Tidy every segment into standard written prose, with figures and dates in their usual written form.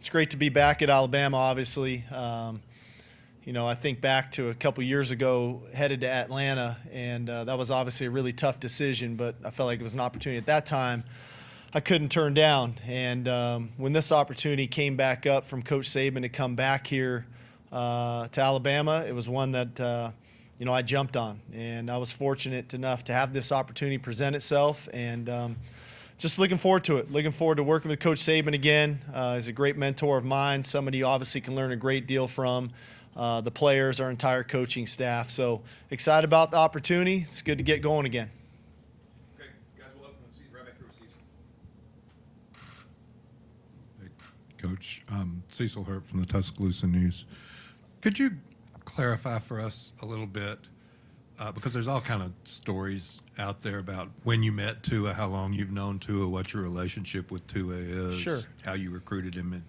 It's great to be back at Alabama, obviously. I think back to a couple years ago, headed to Atlanta, and that was obviously a really tough decision, but I felt like it was an opportunity at that time I couldn't turn down. And when this opportunity came back up from Coach Saban to come back here to Alabama, it was one that I jumped on, and I was fortunate enough to have this opportunity present itself, and just looking forward to it. Looking forward to working with Coach Saban again. He's a great mentor of mine, somebody you obviously can learn a great deal from. The players, our entire coaching staff. So excited about the opportunity. It's good to get going again. Okay, guys, we'll open the seat right back here with Cecil. Hey, Coach, Cecil Hurt from the Tuscaloosa News. Could you clarify for us a little bit, because there's all kind of stories out there about when you met Tua, how long you've known Tua, what your relationship with Tua is, Sure. how you recruited him at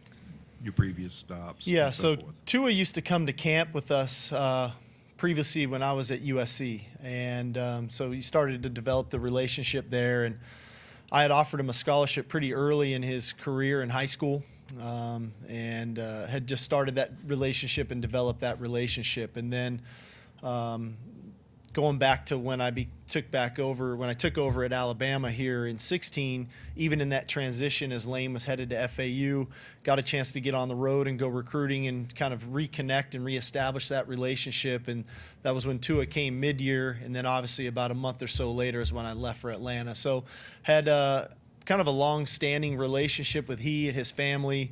your previous stops. Yeah, and so forth. Tua used to come to camp with us previously when I was at USC, and so he started to develop the relationship there, and I had offered him a scholarship pretty early in his career in high school, and had just started that relationship and developed that relationship. And then going back to when I took over at Alabama here in 16, even in that transition as Lane was headed to FAU, got a chance to get on the road and go recruiting and kind of reconnect and reestablish that relationship. And that was when Tua came mid-year, and then obviously about a month or so later is when I left for Atlanta. So had kind of a long-standing relationship with he and his family,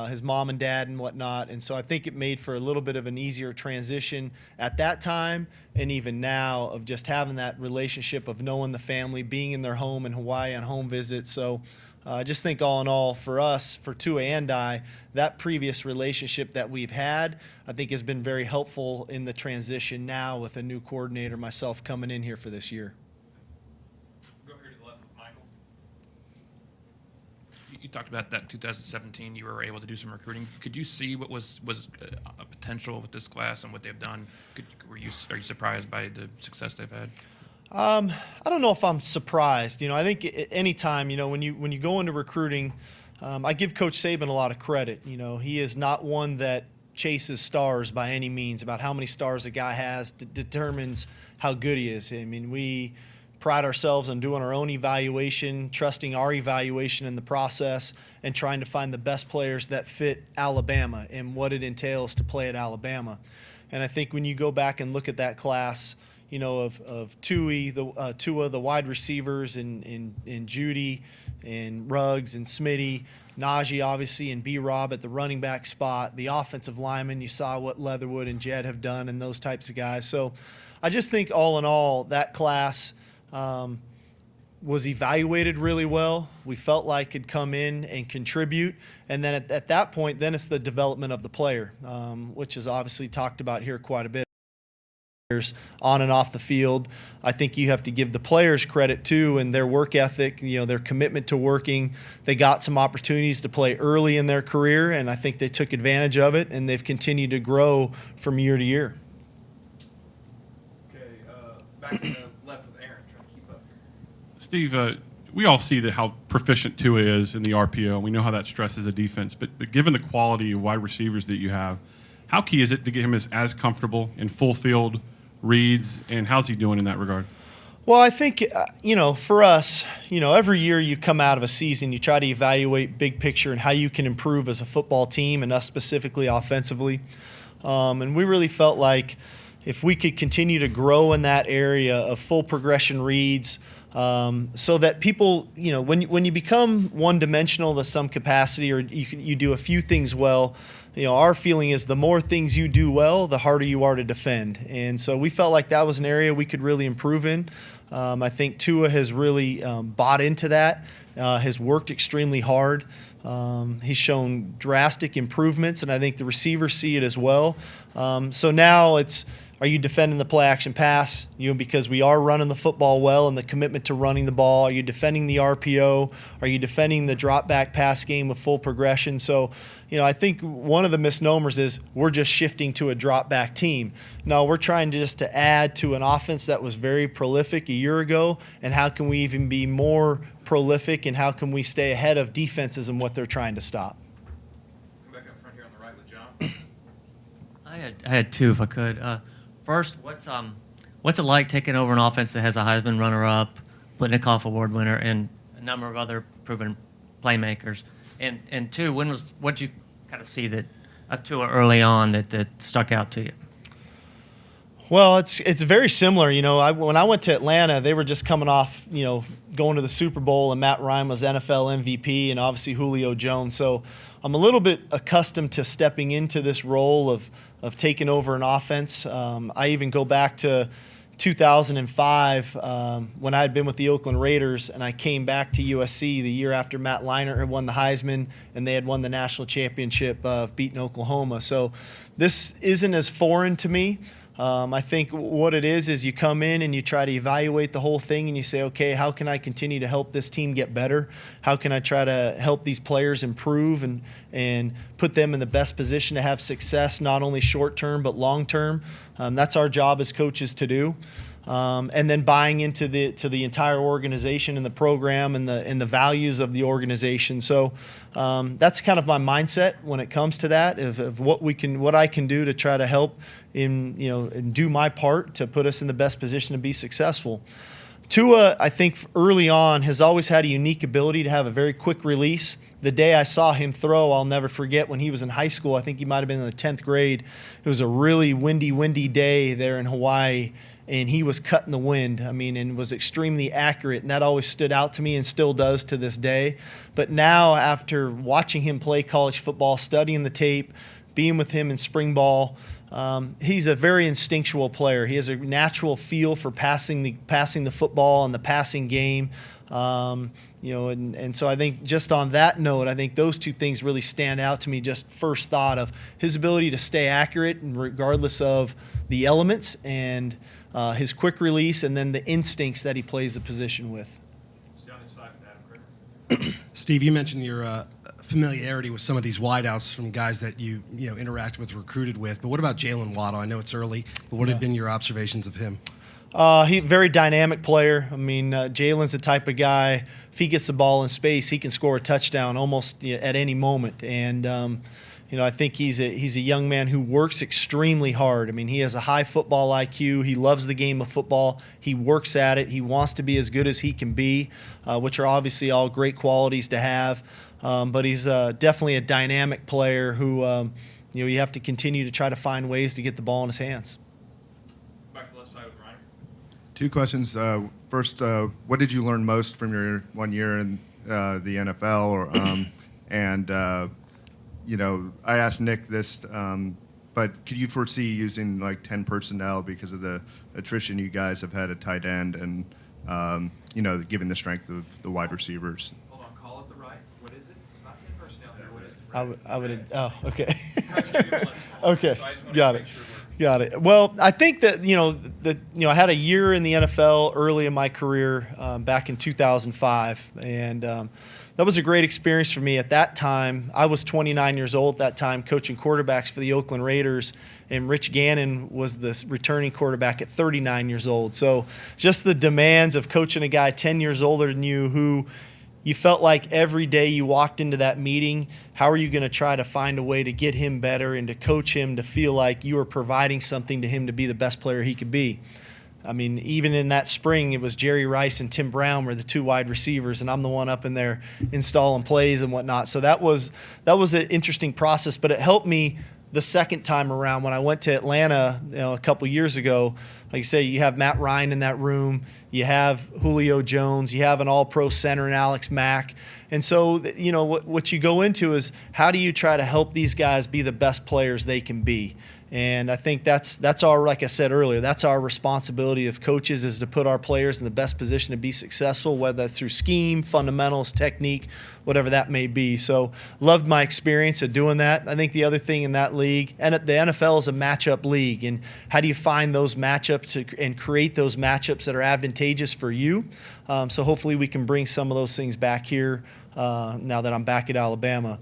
his mom and dad and whatnot. And so I think it made for a little bit of an easier transition at that time and even now of just having that relationship of knowing the family, being in their home in Hawaii on home visits. So I just think all in all for us, for Tua and I, that previous relationship that we've had, I think has been very helpful in the transition now with a new coordinator, myself coming in here for this year. You talked about that 2017. You were able to do some recruiting. Could you see what was a potential with this class and what they've done? Are you surprised by the success they've had? I don't know if I'm surprised. I think at any time, when you go into recruiting, I give Coach Saban a lot of credit. He is not one that chases stars by any means. About how many stars a guy has determines how good he is. I mean, we pride ourselves on doing our own evaluation, trusting our evaluation in the process, and trying to find the best players that fit Alabama and what it entails to play at Alabama. And I think when you go back and look at that class, of Tua, the wide receivers, and Judy, and Ruggs, and Smitty, Najee, obviously, and B-Rob at the running back spot, the offensive linemen, you saw what Leatherwood and Jed have done and those types of guys. So I just think all in all, that class was evaluated really well. We felt like could come in and contribute. And then at that point, then it's the development of the player, which is obviously talked about here quite a bit. On and off the field, I think you have to give the players credit too, and their work ethic, their commitment to working. They got some opportunities to play early in their career, and I think they took advantage of it, and they've continued to grow from year to year. Okay, back to the left with Aaron, trying to keep up here. Steve, we all see how proficient Tua is in the RPO. We know how that stresses a defense, but given the quality of wide receivers that you have, how key is it to get him as comfortable in full field reads, and how's he doing in that regard? Well, I think, for us, every year you come out of a season, you try to evaluate big picture and how you can improve as a football team, and us specifically offensively. And we really felt like if we could continue to grow in that area of full progression reads, so that people, when you become one-dimensional to some capacity, or you do a few things well, our feeling is the more things you do well, the harder you are to defend. And so we felt like that was an area we could really improve in. I think Tua has really bought into that, has worked extremely hard. He's shown drastic improvements, and I think the receivers see it as well. So now it's, are you defending the play action pass? Because we are running the football well and the commitment to running the ball. Are you defending the RPO? Are you defending the drop back pass game with full progression? So, I think one of the misnomers is we're just shifting to a drop back team. No, we're trying to add to an offense that was very prolific a year ago, and how can we even be more prolific, and how can we stay ahead of defenses and what they're trying to stop? I had two, if I could. First, what's it like taking over an offense that has a Heisman runner-up, Blitnikoff Award winner, and a number of other proven playmakers? And two, what did you kind of see that up to or early on that stuck out to you? Well, it's very similar. When I went to Atlanta, they were just coming off, going to the Super Bowl, and Matt Ryan was NFL MVP, and obviously Julio Jones. So I'm a little bit accustomed to stepping into this role of taking over an offense. I even go back to 2005 when I had been with the Oakland Raiders, and I came back to USC the year after Matt Leinart had won the Heisman and they had won the national championship of beating Oklahoma. So this isn't as foreign to me. I think what it is you come in and you try to evaluate the whole thing and you say, okay, how can I continue to help this team get better? How can I try to help these players improve and put them in the best position to have success, not only short term but long term? That's our job as coaches to do. And then buying into the entire organization and the program and the values of the organization. So that's kind of my mindset when it comes to that of what I can do to try to help and do my part to put us in the best position to be successful. Tua, I think early on has always had a unique ability to have a very quick release. The day I saw him throw, I'll never forget when he was in high school. I think he might have been in the 10th grade. It was a really windy day there in Hawaii, and he was cutting the wind. And was extremely accurate, and that always stood out to me and still does to this day. But now, after watching him play college football, studying the tape, being with him in spring ball, he's a very instinctual player. He has a natural feel for passing the football and the passing game. And so I think just on that note, I think those two things really stand out to me. Just first thought of his ability to stay accurate and regardless of the elements, and his quick release, and then the instincts that he plays the position with. Steve, you mentioned your familiarity with some of these wideouts from guys that you interact with, recruited with. But what about Jalen Waddle? I know it's early, but what have been your observations of him? He very dynamic player. Jalen's the type of guy, if he gets the ball in space, he can score a touchdown almost at any moment. And I think he's a young man who works extremely hard. He has a high football IQ. He loves the game of football. He works at it. He wants to be as good as he can be, which are obviously all great qualities to have. But he's definitely a dynamic player who you have to continue to try to find ways to get the ball in his hands. Back to the left side with Ryan. Two questions. First, what did you learn most from your 1 year in the NFL? I asked Nick this, but could you foresee using like 10 personnel because of the attrition you guys have had at tight end and, given the strength of the wide receivers? Hold on, call it the right. What is it? It's not 10 personnel here. What is it? I would. Oh, okay. Okay, got it. Well, I think that I had a year in the NFL early in my career back in 2005, and that was a great experience for me. At that time, I was 29 years old at that time, coaching quarterbacks for the Oakland Raiders, and Rich Gannon was the returning quarterback at 39 years old. So just the demands of coaching a guy 10 years older than you who you felt like every day you walked into that meeting, how are you going to try to find a way to get him better and to coach him to feel like you were providing something to him to be the best player he could be? Even in that spring, it was Jerry Rice and Tim Brown were the two wide receivers, and I'm the one up in there installing plays and whatnot. So that was an interesting process, but it helped me the second time around when I went to Atlanta a couple years ago. Like you say, you have Matt Ryan in that room, you have Julio Jones, you have an all-pro center in Alex Mack. And so, what you go into is how do you try to help these guys be the best players they can be? And I think that's our, like I said earlier, that's our responsibility of coaches, is to put our players in the best position to be successful, whether that's through scheme, fundamentals, technique, whatever that may be. So loved my experience of doing that. I think the other thing in that league, and the NFL is a matchup league, and how do you find those matchups and create those matchups that are advantageous for you? So hopefully we can bring some of those things back here now that I'm back at Alabama.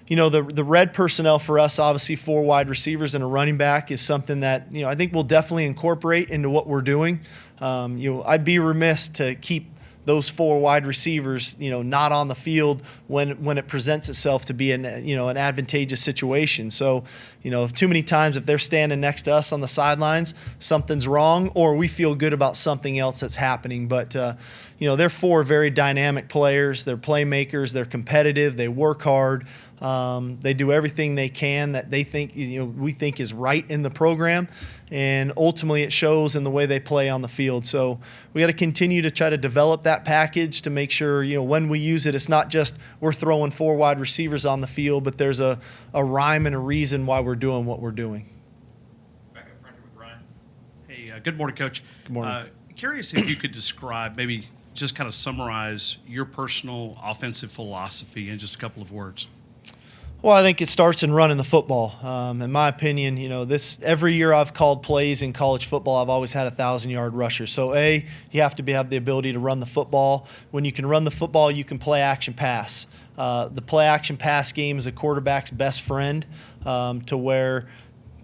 The red personnel for us, obviously 4 wide receivers and a running back, is something that, I think we'll definitely incorporate into what we're doing. I'd be remiss to keep those 4 wide receivers, not on the field when it presents itself to be an advantageous situation. So, too many times if they're standing next to us on the sidelines, something's wrong, or we feel good about something else that's happening. But they're 4 very dynamic players. They're playmakers. They're competitive. They work hard. They do everything they can that they think we think is right in the program, and ultimately it shows in the way they play on the field. So we got to continue to try to develop that package to make sure when we use it, it's not just we're throwing 4 wide receivers on the field, but there's a rhyme and a reason why we're doing what we're doing. Back up front here with Ryan. Hey, good morning, Coach. Good morning. Curious if you could describe, maybe just kind of summarize your personal offensive philosophy in just a couple of words. Well, I think it starts in running the football. In my opinion, every year I've called plays in college football, I've always had 1,000-yard rushers. So, you have to have the ability to run the football. When you can run the football, you can play action pass. The play action pass game is a quarterback's best friend, to where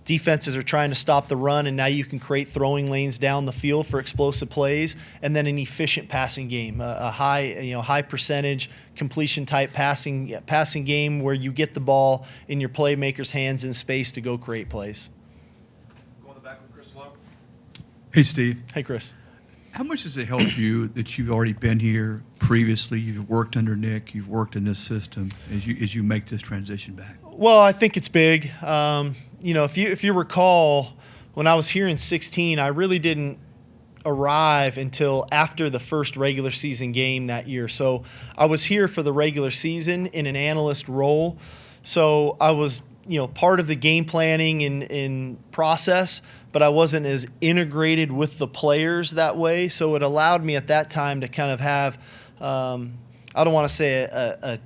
defenses are trying to stop the run, and now you can create throwing lanes down the field for explosive plays, and then an efficient passing game, a high percentage completion type passing game where you get the ball in your playmakers' hands in space to go create plays. Go in the back with Chris Lowe. Hey, Steve. Hey, Chris. How much does it help you that you've already been here previously? You've worked under Nick. You've worked in this system as you make this transition back. Well, I think it's big. If you recall, when I was here in 2016, I really didn't arrive until after the first regular season game that year. So I was here for the regular season in an analyst role. So I was, part of the game planning and process, but I wasn't as integrated with the players that way. So it allowed me at that time to kind of have, I don't want to say a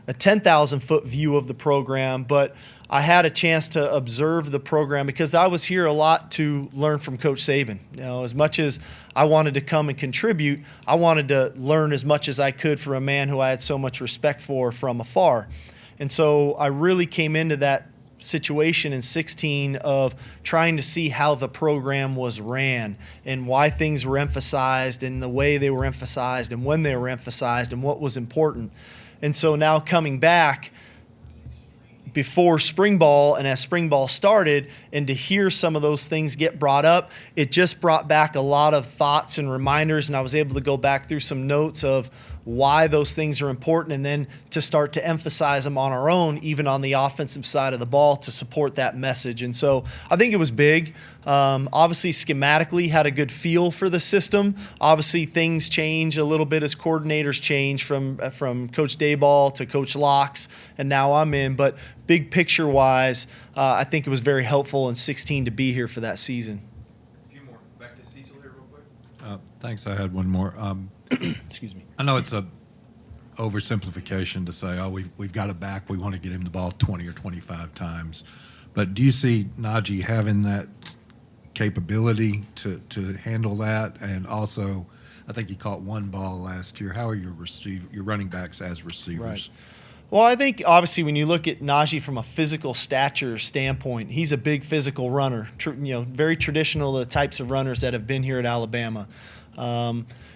10,000-foot view of the program, but I had a chance to observe the program because I was here a lot to learn from Coach Saban. As much as I wanted to come and contribute, I wanted to learn as much as I could from a man who I had so much respect for from afar. And so I really came into that situation in 2016 of trying to see how the program was ran and why things were emphasized and the way they were emphasized and when they were emphasized and what was important. And so now coming back before spring ball and as spring ball started, and to hear some of those things get brought up, it just brought back a lot of thoughts and reminders, and I was able to go back through some notes of why those things are important, and then to start to emphasize them on our own, even on the offensive side of the ball, to support that message. And so I think it was big. Obviously, schematically, had a good feel for the system. Obviously, things change a little bit as coordinators change from Coach Dayball to Coach Locks, and now I'm in. But big picture-wise, I think it was very helpful in 2016 to be here for that season. A few more. Back to Cecil here real quick. Thanks. I had one more. Excuse me. I know it's a oversimplification to say, we've got it back. We want to get him the ball 20 or 25 times. But do you see Najee having that capability to handle that? And also, I think he caught one ball last year. How are your running backs as receivers? Right. Well, I think obviously when you look at Najee from a physical stature standpoint, he's a big physical runner. Very traditional, the types of runners that have been here at Alabama.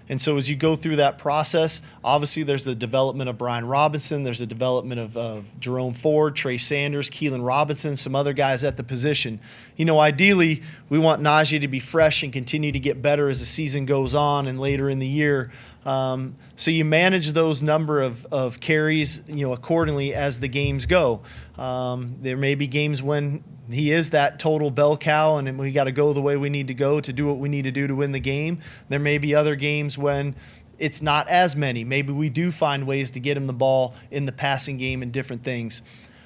And so as you go through that process, obviously there's the development of Brian Robinson, there's the development of Jerome Ford, Trey Sanders, Keelan Robinson, some other guys at the position. Ideally, we want Najee to be fresh and continue to get better as the season goes on and later in the year. So you manage those number of carries, accordingly as the games go. There may be games when he is that total bell cow and we got to go the way we need to go to do what we need to do to win the game. There may be other games when it's not as many. Maybe we do find ways to get him the ball in the passing game and different things.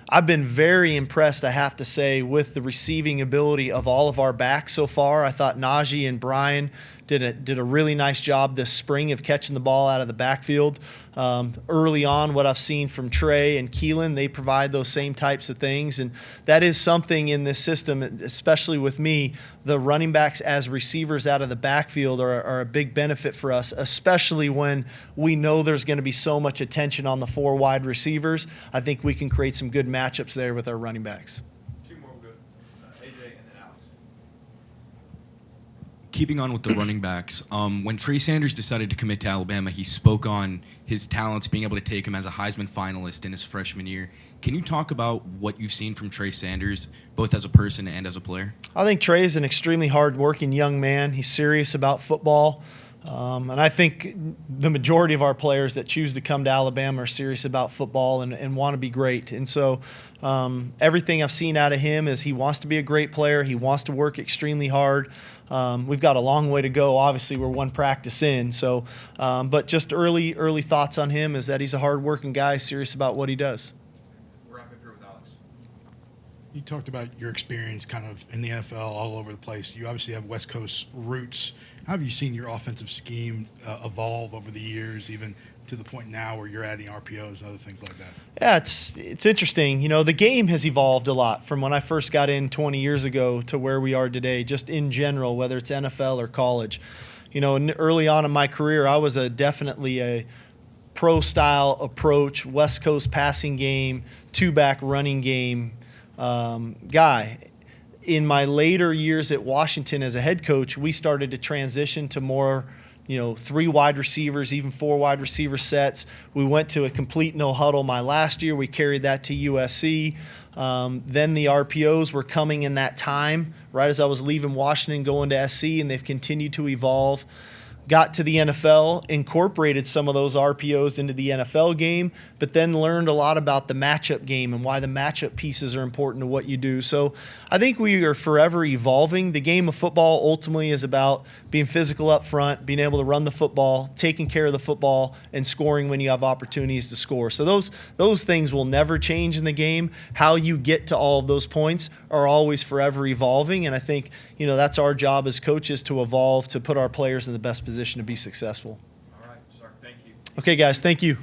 I've been very impressed, I have to say, with the receiving ability of all of our backs so far. I thought Najee and Brian did a really nice job this spring of catching the ball out of the backfield. Early on, what I've seen from Trey and Keelan, they provide those same types of things. And that is something in this system, especially with me, the running backs as receivers out of the backfield are a big benefit for us, especially when we know there's going to be so much attention on the 4 wide receivers. I think we can create some good matchups there with our running backs. Two more good. AJ and then Alex. keeping on with the running backs, when Trey Sanders decided to commit to Alabama, he spoke on his talents, being able to take him as a Heisman finalist in his freshman year. Can you talk about what you've seen from Trey Sanders, both as a person and as a player? I think Trey is an extremely hardworking young man. He's serious about football. And I think the majority of our players that choose to come to Alabama are serious about football and want to be great. And so everything I've seen out of him is he wants to be a great player. He wants to work extremely hard. We've got a long way to go. Obviously, we're one practice in. So, but just early thoughts on him is that he's a hardworking guy, serious about what he does. You talked about your experience kind of in the NFL all over the place. You obviously have West Coast roots. How have you seen your offensive scheme evolve over the years, even to the point now where you're adding RPOs and other things like that? Yeah, it's interesting. You know, the game has evolved a lot from when I first got in 20 years ago to where we are today, just in general, whether it's NFL or college. You know, early on in my career, I was definitely a pro-style approach, West Coast passing game, two-back running game guy. In my later years at Washington as a head coach, we started to transition to more, 3 wide receivers, even 4 wide receiver sets. We went to a complete no huddle my last year. We carried that to USC. Then the RPOs were coming in that time, right as I was leaving Washington, going to SC, and they've continued to evolve. Got to the NFL, incorporated some of those RPOs into the NFL game, but then learned a lot about the matchup game and why the matchup pieces are important to what you do. So I think we are forever evolving. The game of football ultimately is about being physical up front, being able to run the football, taking care of the football, and scoring when you have opportunities to score. So those things will never change in the game. How you get to all of those points are always forever evolving, and I think that's our job as coaches, to evolve, to put our players in the best position to be successful. All right, sir. Thank you. Okay, guys, thank you.